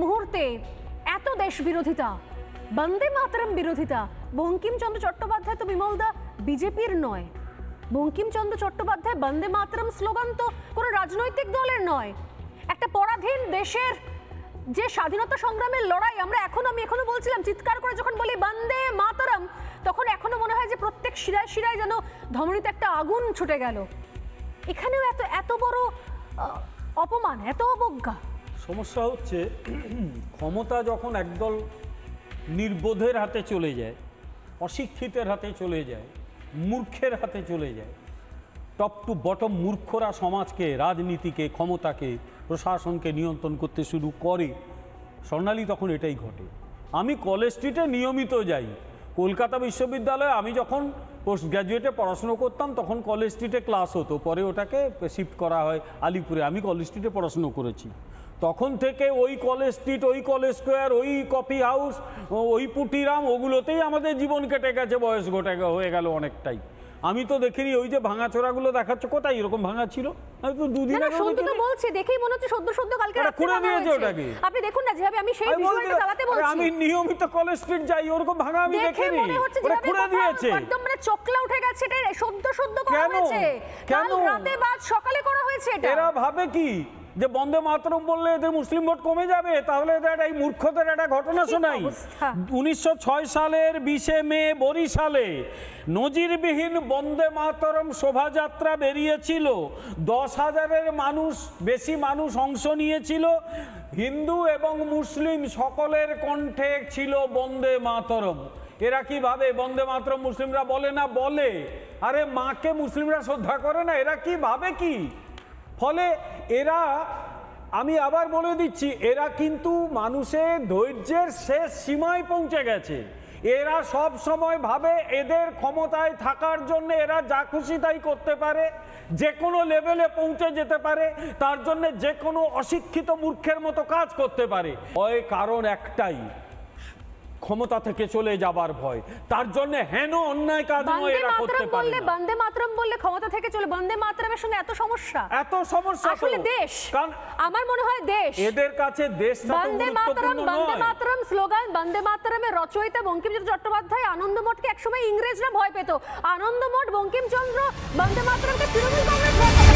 মুহূর্তে এত দেশ বিরোধিতা, বন্দে মাতরম বিরোধিতা, বঙ্কিমচন্দ্র চট্টোপাধ্যায় তো বিমলদা বিজেপির নয়, বঙ্কিমচন্দ্র চট্টোপাধ্যায় বন্দে মাতরম স্লোগান তো কোনো রাজনৈতিক দলের নয়। একটা পরাধীন দেশের যে স্বাধীনতা সংগ্রামের লড়াই, আমি এখনো বলছিলাম, চিৎকার করে যখন বলি বন্দে মাতরম, তখন এখনো মনে হয় যে প্রত্যেক শিরায় শিরায় যেন ধমনীতে একটা আগুন ছুটে গেল। এখানেও এত বড় অপমান, এত অবজ্ঞা। সমস্যা হচ্ছে ক্ষমতা যখন একদল নির্বোধের হাতে চলে যায়, অশিক্ষিতের হাতে চলে যায়, মূর্খের হাতে চলে যায়, টপ টু বটম মূর্খরা সমাজকে, রাজনীতিকে, ক্ষমতাকে, প্রশাসনকে নিয়ন্ত্রণ করতে শুরু করে, স্বর্ণালী তখন এটাই ঘটে। আমি কলেজ স্ট্রিটে নিয়মিত যাই। কলকাতা বিশ্ববিদ্যালয়ে আমি যখন পোস্ট গ্র্যাজুয়েটে পড়াশুনো করতাম তখন কলেজ স্ট্রিটে ক্লাস হতো, পরে ওটাকে শিফট করা হয় আলিপুরে। আমি কলেজ স্ট্রিটে পড়াশুনো করেছি। তখন থেকে ওই কলেজ স্ট্রিট, ওই কলেজ স্কোয়ার, ওই কফি হাউস, ওই পুটিরাম, ওগুলোতেই আমাদের জীবন কেটে গেছে, বয়স হয়ে গেল অনেকটাই। আমি তো দেখিনি ওই যে ভাঙাচোরাগুলো দেখাচ্ছ, কোথায় এরকম ভাঙা ছিল? আমি তো দুদিন আগে বলছি, দেখেই মনে হচ্ছে সদ্য কালকে রাতে করে দিয়েছে ওটাকে। আপনি দেখুন না, যেভাবে আমি সেই ভিজুয়ালটা চালাতে বলছি, আমি নিয়মিত কলেজ স্ট্রিট যাই, ওরকম ভাঙা আমি দেখিনি। ওটা করে দিয়েছে, একদম মানে চোখলা উঠে গেছে। এটা সদ্য করা হয়েছে, কাল রাতে বাদ সকালে করা হয়েছে। এটা এরা ভাবে কি যে বন্দে মাতরম বললে এদের মুসলিম ভোট কমে যাবে? তাহলে এদের এই মূর্খদের একটা ঘটনা শোনাই। 1906 সালের 20 মে বরিশালে নজিরবিহীন বন্দে মাতরম শোভাযাত্রা বেরিয়েছিল। 10,000-এর বেশি মানুষ অংশ নিয়েছিল। হিন্দু এবং মুসলিম সকলের কণ্ঠে ছিল বন্দে মাতরম। এরা কি ভাবে বন্দে মাতরম মুসলিমরা বলে না? বলে। আরে মাকে মুসলিমরা শ্রদ্ধা করে না? এরা কি ভাবে কি? ফলে এরা, আমি আবার বলে দিচ্ছি, এরা কিন্তু মানুষের ধৈর্যের শেষ সীমায় পৌঁছে গেছে। এরা সব সময় ভাবে এদের ক্ষমতায় থাকার জন্য এরা যা খুশি তাই করতে পারে, যে কোনো লেভেলে পৌঁছে যেতে পারে, তার জন্য যে কোনো অশিক্ষিত মূর্খের মতো কাজ করতে পারে। ওই কারণ একটাই, ক্ষমতা থেকে চলে যাবার ভয়। তার জন্য হেন অন্যায় কাজ এরা করতে পারে না। বন্দে মাতরম বললে ক্ষমতা থেকে চলে, বন্দে মাতরমের সঙ্গে এত সমস্যা আসলে দেশ, কারণ আমার মনে হয় দেশ, এদের কাছে দেশটা তো গুরুত্বপূর্ণ নয়। বন্দে মাতরম স্লোগান, বন্দে মাতরমের রচয়িতা বঙ্কিমচন্দ্র চট্টোপাধ্যায় আনন্দমঠকে একসময় ইংরেজরা ভয় পেত। আনন্দমঠ, বঙ্কিমচন্দ্র, বন্দে মাতরমকে তৃণমূল কংগ্রেস